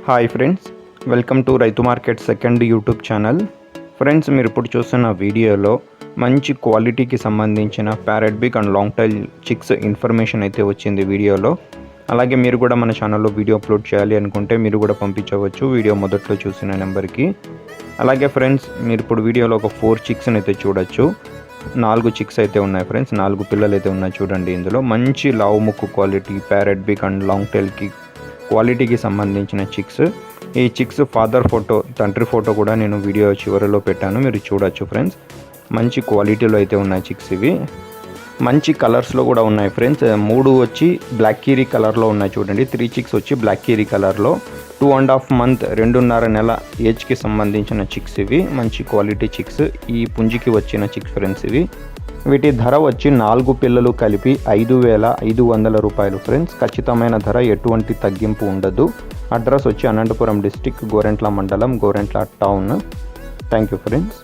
Hi friends, welcome to రైతు market second YouTube channel. Friends, మీరు ఇప్పుడు చూస్తున్న వీడియోలో మంచి క్వాలిటీకి సంబంధించిన parrot big and long tail chicks information అయితే వచ్చింది వీడియోలో. అలాగే మీరు కూడా మన ఛానల్లో వీడియో అప్లోడ్ చేయాలి అనుకుంటే మీరు కూడా పంపించవచ్చు వీడియో మొదట్లో చూసిన నెంబర్కి. అలాగే ఫ్రెండ్స్, మీరు ఇప్పుడు వీడియోలో ఒక 4 చిక్స్ని అయితే చూడొచ్చు. 4 చిక్స్ అయితే ఉన్నాయి ఫ్రెండ్స్, 4 పిల్లలు అయితే ఉన్నాయి చూడండి. ఇందులో మంచి లావు ముక్కు quality parrot big and long టైల్కి క్వాలిటీకి సంబంధించిన చిక్స్. ఈ చిక్స్ ఫాదర్ ఫోటో, తండ్రి ఫోటో కూడా నేను వీడియో చివరిలో పెట్టాను, మీరు చూడొచ్చు ఫ్రెండ్స్. మంచి క్వాలిటీలో అయితే ఉన్నాయి చిక్స్. ఇవి మంచి కలర్స్లో కూడా ఉన్నాయి ఫ్రెండ్స్. 3 వచ్చి బ్లాక్ కీరీ కలర్లో ఉన్నాయి చూడండి. 3 చిక్స్ వచ్చి బ్లాక్ కీరీ కలర్లో. 2.5 మంత్ 2.5 నెల ఏజ్కి సంబంధించిన చిక్స్ ఇవి. మంచి క్వాలిటీ చిక్స్, ఈ పుంజికి వచ్చిన చిక్స్ ఫ్రెండ్స్ ఇవి. వీటి ధర వచ్చి 4 పిల్లలు కలిపి 5,500 రూపాయలు ఫ్రెండ్స్. ఖచ్చితమైన ధర, ఎటువంటి తగ్గింపు ఉండదు. అడ్రస్ వచ్చి అనంతపురం డిస్టిక్, గోరెంట్ల మండలం, Gorantla town. Thank you friends.